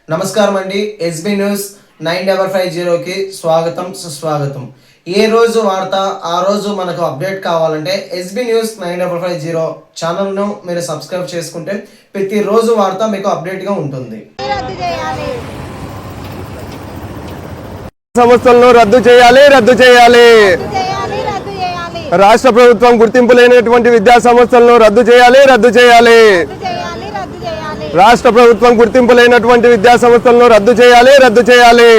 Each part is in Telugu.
నమస్కారం అండి. ఎస్బీ న్యూస్ 9550కి స్వాగతం సుస్వాగతం. ఏ రోజు వార్త ఆ రోజు మనకు అప్డేట్ కావాలంటే ఎస్బీ న్యూస్ 9550 ఛానల్ను మీరు సబ్స్క్రైబ్ చేసుకుంటే ప్రతిరోజు వార్త మీకు అప్డేట్గా ఉంటుంది. సంస్థలను రద్దు చేయాలి. రాష్ట్ర ప్రభుత్వం గుర్తింపు లేనటువంటి విద్యా సంస్థలను రద్దు చేయాలి. రాష్ట్ర ప్రభుత్వం గుర్తింపు లేనటువంటి విద్యా సంస్థలను రద్దు చేయాలి.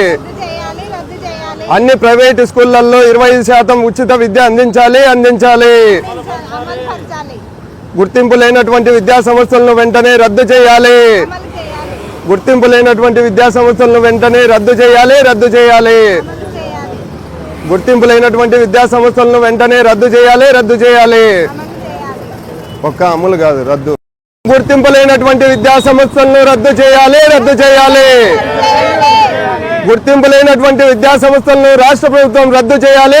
అన్ని ప్రైవేటు స్కూళ్లలో 25% ఉచిత విద్య అందించాలి. గుర్తింపు లేనటువంటి విద్యా సంస్థలను వెంటనే రద్దు చేయాలి. గుర్తింపు లేనటువంటి విద్యా సంస్థలను వెంటనే రద్దు చేయాలి. గుర్తింపు లేనటువంటి విద్యా సంస్థలను వెంటనే రద్దు చేయాలి. ఒక్క అమలు కాదు, రద్దు. గుర్తింపు లేనటువంటి విద్యా సంస్థలను రద్దు చేయాలి. గుర్తింపు లేనటువంటి విద్యా సంస్థలను రాష్ట్ర ప్రభుత్వం రద్దు చేయాలి.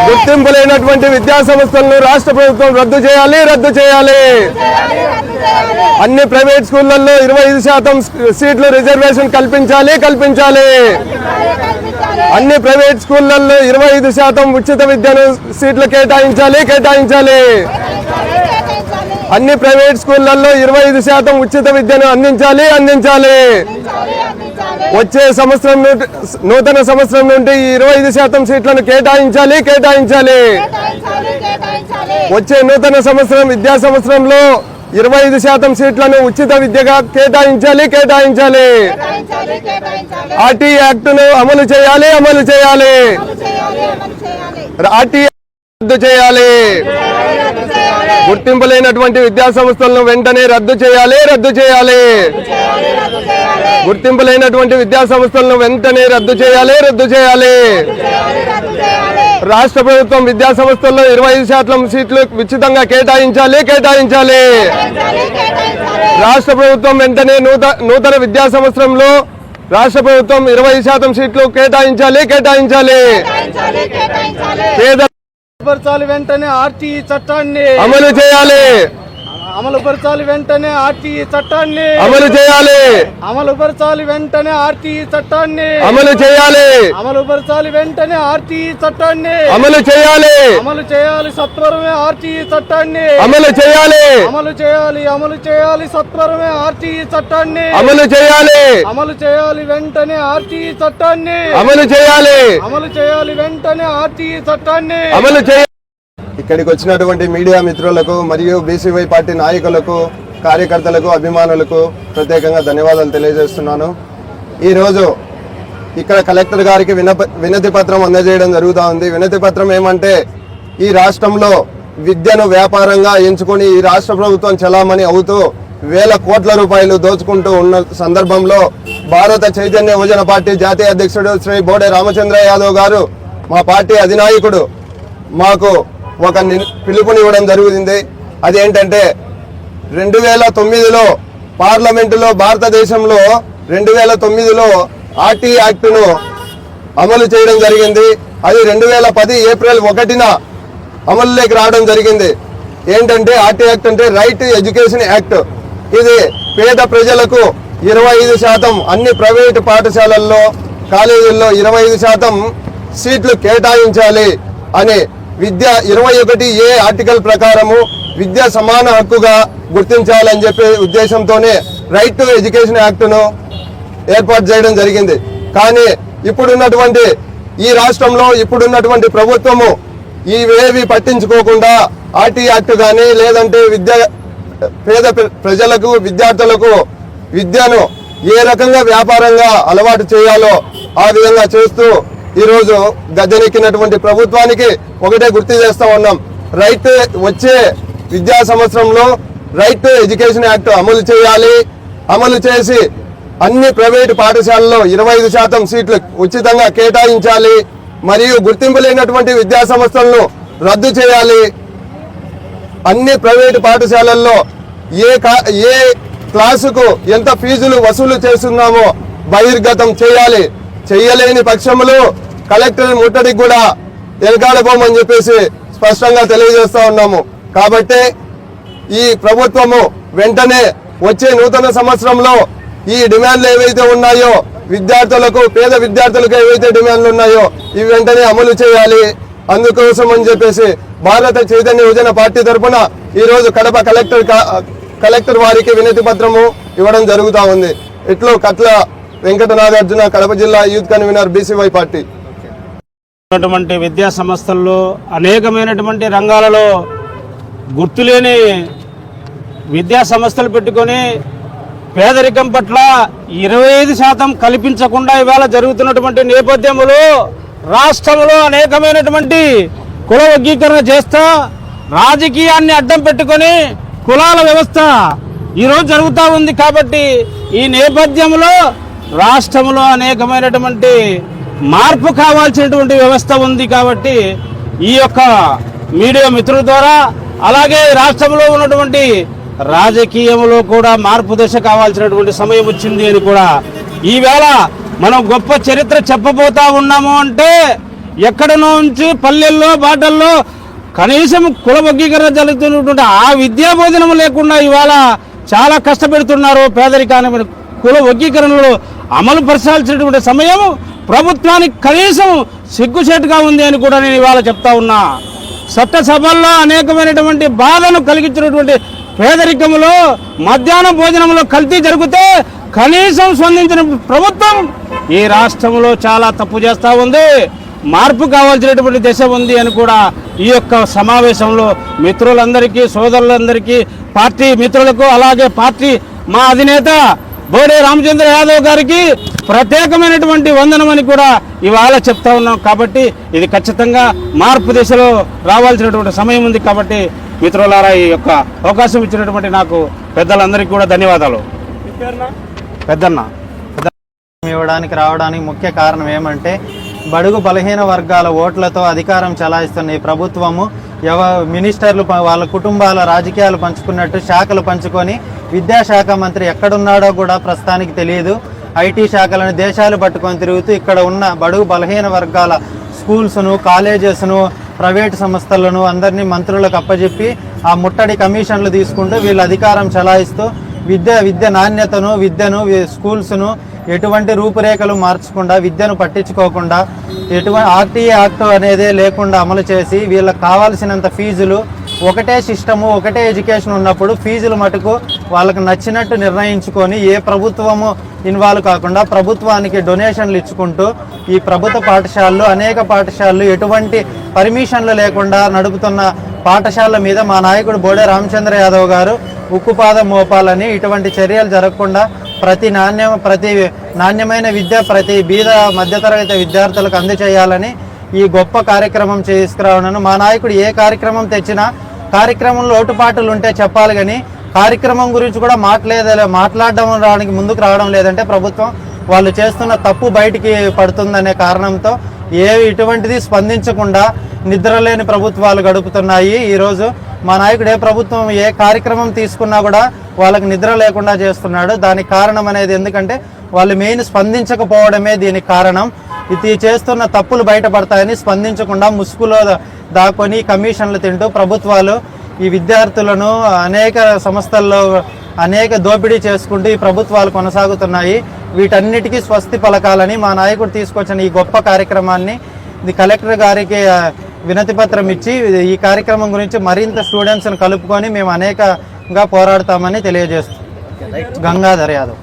గుర్తింపు లేనటువంటి విద్యా సంస్థలను రాష్ట్ర ప్రభుత్వం రద్దు చేయాలి. అన్ని ప్రైవేట్ స్కూళ్లలో 25% సీట్లు రిజర్వేషన్ కల్పించాలి. అన్ని ప్రైవేట్ స్కూళ్లలో 25% ఉచిత విద్యను సీట్లు కేటాయించాలి. అన్ని ప్రైవేట్ స్కూళ్లలో 25% ఉచిత విద్యను అందించాలి. వచ్చే సంవత్సరం నూతన సంవత్సరం నుండి 25% సీట్లను కేటాయించాలి. వచ్చే నూతన సంవత్సరం విద్యా సంవత్సరంలో 25% సీట్లను ఉచిత విద్యగా కేటాయించాలి. ఆర్టీ యాక్ట్ను అమలు చేయాలి. ఆర్టీ రద్దు చేయాలి. గుర్తింపు లేనటువంటి విద్యా సంస్థలను వెంటనే రద్దు చేయాలి. గుర్తింపు లేనటువంటి విద్యా సంస్థలను వెంటనే రద్దు చేయాలి. రాష్ట్ర ప్రభుత్వం విద్యా సంస్థల్లో 25% సీట్లు ఉచితంగా కేటాయించాలి. రాష్ట్ర ప్రభుత్వం వెంటనే నూతన విద్యా సంవత్సరంలో రాష్ట్ర ప్రభుత్వం 20% సీట్లు కేటాయించాలి. వెంటనే ఆర్టీఈ చట్టాన్ని అమలుపరచాలి. వెంటనే ఆర్టీఈ చట్టాన్ని అమలుపరచాలి. వెంటనే ఆర్టీఈ చట్టాన్ని వెంటనే ఆర్టీఈ చట్టాన్ని అమలు చేయాలి. సత్వరమే ఆర్టీఈ చట్టాన్ని అమలు చేయాలి. సత్వరమే ఆర్టీఈ చట్టాన్ని అమలు చేయాలి. వెంటనే ఆర్టీఈ చట్టాన్ని అమలు చేయాలి. వెంటనే ఆర్టీఈ చట్టాన్ని ఇక్కడికి వచ్చినటువంటి మీడియా మిత్రులకు మరియు బీసీవై పార్టీ నాయకులకు, కార్యకర్తలకు, అభిమానులకు ప్రత్యేకంగా ధన్యవాదాలు తెలియజేస్తున్నాను. ఈరోజు ఇక్కడ కలెక్టర్ గారికి వినతి పత్రం అందజేయడం జరుగుతూ ఉంది. వినతి పత్రం ఏమంటే, ఈ రాష్ట్రంలో విద్యను వ్యాపారంగా ఎంచుకొని ఈ రాష్ట్ర ప్రభుత్వం చలామణి అవుతూ వేల కోట్ల రూపాయలు దోచుకుంటూ ఉన్న సందర్భంలో భారత చైతన్య యువజన పార్టీ జాతీయ అధ్యక్షుడు శ్రీ బోడే రామచంద్ర యాదవ్ గారు, మా పార్టీ అధినాయకుడు, మాకు ఒక పిలుపునివ్వడం జరుగుతుంది. అదేంటంటే 2009లో పార్లమెంటులో, భారతదేశంలో 2009లో ఆర్టీ యాక్ట్ను అమలు చేయడం జరిగింది. అది 2010 ఏప్రిల్ 1న అమలులోకి రావడం జరిగింది. ఏంటంటే ఆర్టీ యాక్ట్ అంటే రైట్ ఎడ్యుకేషన్ యాక్ట్. ఇది పేద ప్రజలకు 25% అన్ని ప్రైవేటు పాఠశాలల్లో, కాలేజీల్లో 25% సీట్లు కేటాయించాలి అని విద్య 21A ఆర్టికల్ ప్రకారము విద్య సమాన హక్కుగా గుర్తించాలని చెప్పే ఉద్దేశంతోనే రైట్ టు ఎడ్యుకేషన్ యాక్ట్ను ఏర్పాటు చేయడం జరిగింది. కానీ ఇప్పుడున్నటువంటి ఈ రాష్ట్రంలో ఇప్పుడున్నటువంటి ప్రభుత్వము ఇవేవి పట్టించుకోకుండా ఆర్టీ యాక్ట్ కానీ, లేదంటే పేద ప్రజలకు, విద్యార్థులకు విద్యను ఏ రకంగా వ్యాపారంగా అలవాటు చేయాలో ఆ విధంగా చేస్తూ ఈరోజు గద్దెనెక్కినటువంటి ప్రభుత్వానికి ఒకటే గుర్తు చేస్తా ఉన్నాం. వచ్చే విద్యా సంవత్సరంలో రైట్ టు ఎడ్యుకేషన్ యాక్ట్ అమలు చేసి అన్ని ప్రైవేటు పాఠశాలల్లో 25% సీట్లు ఉచితంగా కేటాయించాలి. మరియు గుర్తింపు లేనటువంటి విద్యా సంస్థలను రద్దు చేయాలి. అన్ని ప్రైవేటు పాఠశాలల్లో ఏ క్లాసుకు ఎంత ఫీజులు వసూలు చేస్తున్నామో బహిర్గతం చేయాలి. చెయ్యలేని పక్షంలో కలెక్టర్ ముట్టడికి కూడా వెనకాడబోమని చెప్పేసి స్పష్టంగా తెలియజేస్తా ఉన్నాము. కాబట్టి ఈ ప్రభుత్వము వెంటనే వచ్చే నూతన సంవత్సరంలో ఈ డిమాండ్లు ఏవైతే ఉన్నాయో విద్యార్థులకు, పేద విద్యార్థులకు ఏవైతే డిమాండ్లు ఉన్నాయో ఇవి వెంటనే అమలు చేయాలి. అందుకోసం అని చెప్పేసి భారత చైతన్య యువజన పార్టీ తరఫున ఈరోజు కడప కలెక్టర్ వారికి వినతి పత్రము ఇవ్వడం జరుగుతూ ఉంది. ఇట్లో కట్ల వెంకట నాగార్జున, కడప జిల్లా యూత్ కన్వీనర్ బీసీవై పార్టీ. విద్యా సంస్థల్లో అనేకమైనటువంటి రంగాలలో గుర్తులేని విద్యా సంస్థలు పెట్టుకొని పేదరికం పట్ల 25% కల్పించకుండా ఇవాళ జరుగుతున్నటువంటి నేపథ్యంలో రాష్ట్రంలో అనేకమైనటువంటి కుల వర్గీకరణ చేస్తా రాజకీయాన్ని అడ్డం పెట్టుకొని కులాల వ్యవస్థ ఈరోజు జరుగుతూ ఉంది. కాబట్టి ఈ నేపథ్యంలో రాష్ట్రంలో అనేకమైనటువంటి మార్పు కావాల్సినటువంటి వ్యవస్థ ఉంది. కాబట్టి ఈ యొక్క మీడియా మిత్రుల ద్వారా అలాగే రాష్ట్రంలో ఉన్నటువంటి రాజకీయంలో కూడా మార్పు దశ కావాల్సినటువంటి సమయం వచ్చింది అని కూడా ఈవేళ మనం గొప్ప చరిత్ర చెప్పబోతా ఉన్నాము. అంటే ఎక్కడ నుంచి పల్లెల్లో బాటల్లో కనీసం కుల వర్గీకరణ జరుగుతున్నటువంటి ఆ విద్యా బోధనం లేకుండా ఇవాళ చాలా కష్టపెడుతున్నారు. పేదరికాన్ని కుల వర్గీకరణలో అమలు పరచాల్సినటువంటి సమయం ప్రభుత్వానికి కనీసం సిగ్గుచేటుగా ఉంది అని కూడా నేను ఇవాళ చెప్తా ఉన్నా. చట్టసభల్లో అనేకమైనటువంటి బాధను కలిగించినటువంటి పేదరికంలో మధ్యాహ్నం భోజనంలో కల్తీ జరిగితే కనీసం స్పందించిన ప్రభుత్వం ఈ రాష్ట్రంలో చాలా తప్పు చేస్తూ ఉంది. మార్పు కావాల్సినటువంటి దశ ఉంది అని కూడా ఈ యొక్క సమావేశంలో మిత్రులందరికీ, సోదరులందరికీ, పార్టీ మిత్రులకు అలాగే పార్టీ మా అధినేత బోడే రామచంద్ర యాదవ్ గారికి ప్రత్యేకమైనటువంటి వందనమని కూడా ఇవాళ చెప్తా ఉన్నాం. కాబట్టి ఇది ఖచ్చితంగా మార్పు దిశలో రావాల్సినటువంటి సమయం ఉంది. కాబట్టి మిత్రులారా ఈ యొక్క అవకాశం ఇచ్చినటువంటి నాకు పెద్దలందరికీ కూడా ధన్యవాదాలు. పెద్దన్న ఇవ్వడానికి రావడానికి ముఖ్య కారణం ఏమంటే బడుగు బలహీన వర్గాల ఓట్లతో అధికారం చలాయిస్తున్న ఈ ప్రభుత్వము మినిస్టర్లు వాళ్ళ కుటుంబాల రాజకీయాలు పంచుకున్నట్టు శాఖలు పంచుకొని విద్యాశాఖ మంత్రి ఎక్కడున్నాడో కూడా ప్రస్తుతానికి తెలియదు. ఐటీ శాఖలను దేశాలు పట్టుకొని తిరుగుతూ ఇక్కడ ఉన్న బడుగు బలహీన వర్గాల స్కూల్స్ను, కాలేజెస్ను, ప్రైవేటు సంస్థలను అందరినీ మంత్రులకు అప్పచెప్పి ఆ ముట్టడి కమిషన్లు తీసుకుంటూ వీళ్ళు అధికారం చలాయిస్తూ విద్య నాణ్యతను, విద్యను, స్కూల్స్ను ఎటువంటి రూపురేఖలు మార్చకుండా, విద్యను పట్టించుకోకుండా, ఎటువంటి ఆర్టీఏ యాక్ట్ అనేది లేకుండా అమలు చేసి వీళ్ళకి కావాల్సినంత ఫీజులు, ఒకటే సిస్టము, ఒకటే ఎడ్యుకేషన్ ఉన్నప్పుడు ఫీజులు మటుకు వాళ్ళకు నచ్చినట్టు నిర్ణయించుకొని ఏ ప్రభుత్వము ఇన్వాల్వ్ కాకుండా ప్రభుత్వానికి డొనేషన్లు ఇచ్చుకుంటూ ఈ ప్రభుత్వ పాఠశాలలు, అనేక పాఠశాలలు ఎటువంటి పర్మిషన్లు లేకుండా నడుపుతున్న పాఠశాలల మీద మా నాయకుడు బోడే రామచంద్ర యాదవ్ గారు ఉక్కుపాదం మోపాలని, ఇటువంటి చర్యలు జరగకుండా ప్రతి నాణ్యమైన విద్య ప్రతి బీద మధ్యతరగతి విద్యార్థులకు అందజేయాలని ఈ గొప్ప కార్యక్రమం తీసుకురావడం. మా నాయకుడు ఏ కార్యక్రమం తెచ్చినా కార్యక్రమంలో లోటుపాట్లు ఉంటే చెప్పాలి, కానీ కార్యక్రమం గురించి కూడా మాట్లాడడానికి ముందుకు రావడం లేదంటే ప్రభుత్వం వాళ్ళు చేస్తున్న తప్పు బయటికి పడుతుందనే కారణంతో ఇటువంటిది స్పందించకుండా నిద్రలేని ప్రభుత్వాలు గడుపుతున్నాయి. ఈరోజు మా నాయకుడు ఏ ప్రభుత్వం ఏ కార్యక్రమం తీసుకున్నా కూడా వాళ్ళకి నిద్ర లేకుండా చేస్తున్నాడు. దానికి కారణం అనేది ఎందుకంటే వాళ్ళు మెయిన్ స్పందించకపోవడమే దీనికి కారణం. ఇది చేస్తున్న తప్పులు బయటపడతాయని స్పందించకుండా ముసుగులో దాక్కొని కమిషన్లు తింటూ ప్రభుత్వాలు ఈ విద్యార్థులను అనేక సంస్థల్లో అనేక దోపిడీ చేసుకుంటూ ఈ ప్రభుత్వాలు కొనసాగుతున్నాయి. వీటన్నిటికీ స్వస్తి పలకాలని మా నాయకుడు తీసుకొచ్చిన ఈ గొప్ప కార్యక్రమాన్ని ఇది కలెక్టర్ గారికి వినతి పత్రం ఇచ్చి ఈ కార్యక్రమం గురించి మరింత స్టూడెంట్స్ని కలుపుకొని మేము అనేకంగా పోరాడతామని తెలియజేస్తాం. గంగాధర్ యాదవ్.